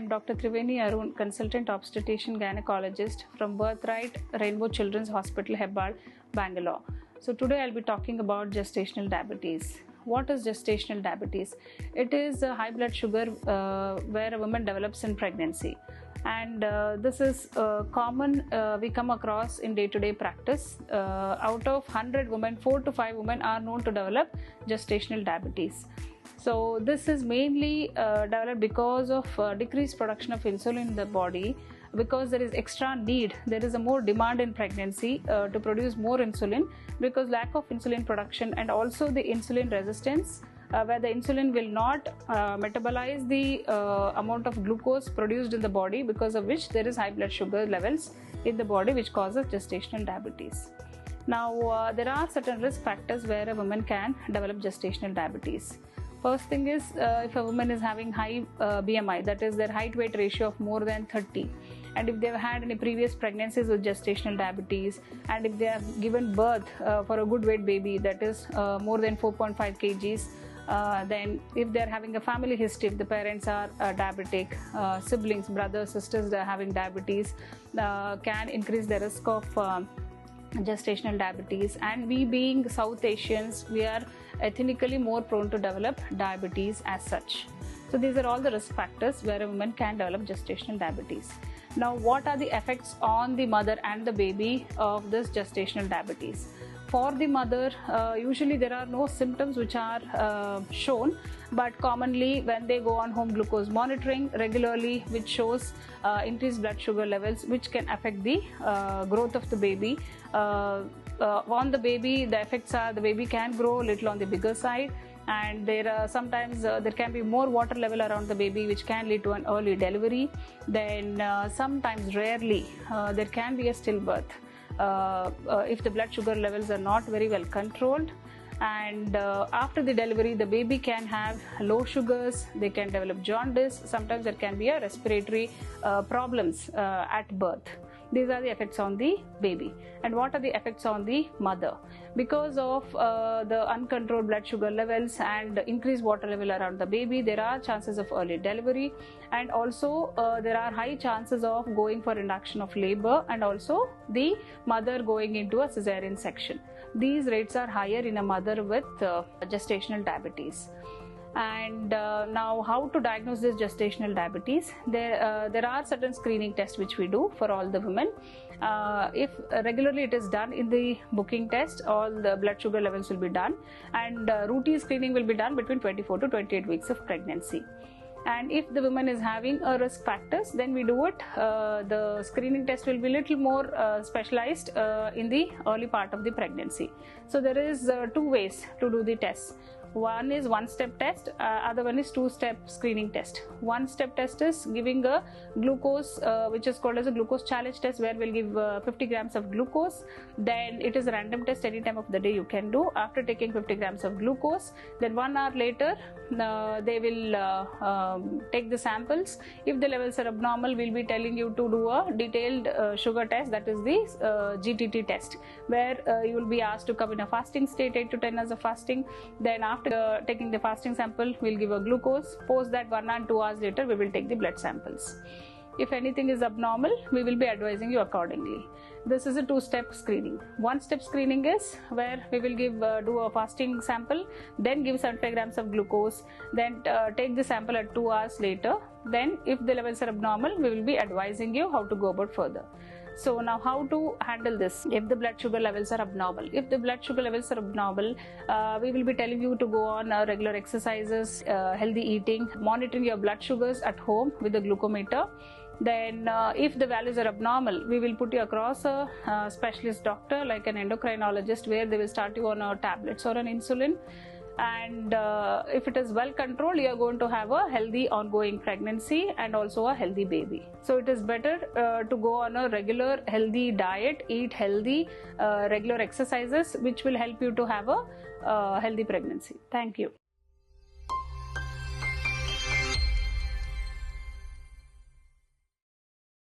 am Dr. Triveni Arun, consultant obstetrician gynecologist from Birthright Rainbow Children's Hospital, Hebbal, Bangalore. So today I'll be talking about gestational diabetes. What is gestational diabetes? It is a high blood sugar where a woman develops in pregnancy, and this is common. We come across in day-to-day practice. Out of 100 women, 4 to 5 women are known to develop gestational diabetes. So this is mainly developed because of decreased production of insulin in the body, because there is extra need, there is a more demand in pregnancy to produce more insulin, because lack of insulin production and also the insulin resistance, where the insulin will not metabolize the amount of glucose produced in the body, because of which there is high blood sugar levels in the body, which causes gestational diabetes. Now there are certain risk factors where a woman can develop gestational diabetes. First thing is, if a woman is having high BMI, that is their height weight ratio of more than 30, and if they have had any previous pregnancies with gestational diabetes, and if they have given birth for a good weight baby, that is more than 4.5 kgs, then if they are having a family history, if the parents are diabetic, siblings, brothers, sisters are having diabetes, can increase the risk of gestational diabetes. And we being South Asians, we are ethnically more prone to develop diabetes as such. So these are all the risk factors where a woman can develop gestational diabetes. Now, what are the effects on the mother and the baby of this gestational diabetes? For the mother, usually there are no symptoms which are shown, but commonly when they go on home glucose monitoring regularly, which shows increased blood sugar levels, which can affect the growth of the baby. On the baby, the effects are the baby can grow a little on the bigger side, and there are sometimes there can be more water level around the baby, which can lead to an early delivery. Then sometimes, rarely, there can be a stillbirth if the blood sugar levels are not very well controlled. And after the delivery, the baby can have low sugars, they can develop jaundice, sometimes there can be a respiratory problems at birth. These are the effects on the baby. And what are the effects on the mother? Because of the uncontrolled blood sugar levels and increased water level around the baby, there are chances of early delivery, and also there are high chances of going for induction of labor, and also the mother going into a cesarean section. These rates are higher in a mother with gestational diabetes. And now, how to diagnose this gestational diabetes? There are certain screening tests which we do for all the women. If regularly it is done in the booking test, all the blood sugar levels will be done, and routine screening will be done between 24 to 28 weeks of pregnancy. And if the woman is having a risk factors, then we do it. The screening test will be little more specialized in the early part of the pregnancy. So there is 2 ways to do the tests. One is one-step test, other one is 2-step screening test. One-step test is giving a glucose, which is called as a glucose challenge test, where we'll give 50 grams of glucose. Then it is a random test any time of the day you can do. After taking 50 grams of glucose, then 1 hour later, they will take the samples. If the levels are abnormal, we'll be telling you to do a detailed sugar test, that is the GTT test, where you will be asked to come in a fasting state, 8 to 10 hours of fasting. Then after taking the fasting sample, we'll give a glucose. Post that 1 and 2 hours later, we will take the blood samples. If anything is abnormal, we will be advising you accordingly. This is a 2-step screening. One-step screening is where we will do a fasting sample, then give 75 grams of glucose, then take the sample at 2 hours later. Then if the levels are abnormal, we will be advising you how to go about further. So now, how to handle this if the blood sugar levels are abnormal? If the blood sugar levels are abnormal, we will be telling you to go on regular exercises, healthy eating, monitoring your blood sugars at home with the glucometer. Then if the values are abnormal, we will put you across a specialist doctor like an endocrinologist, where they will start you on tablets or an insulin. And if it is well controlled, you are going to have a healthy ongoing pregnancy and also a healthy baby. So it is better to go on a regular healthy diet, eat healthy, regular exercises, which will help you to have a healthy pregnancy. Thank you.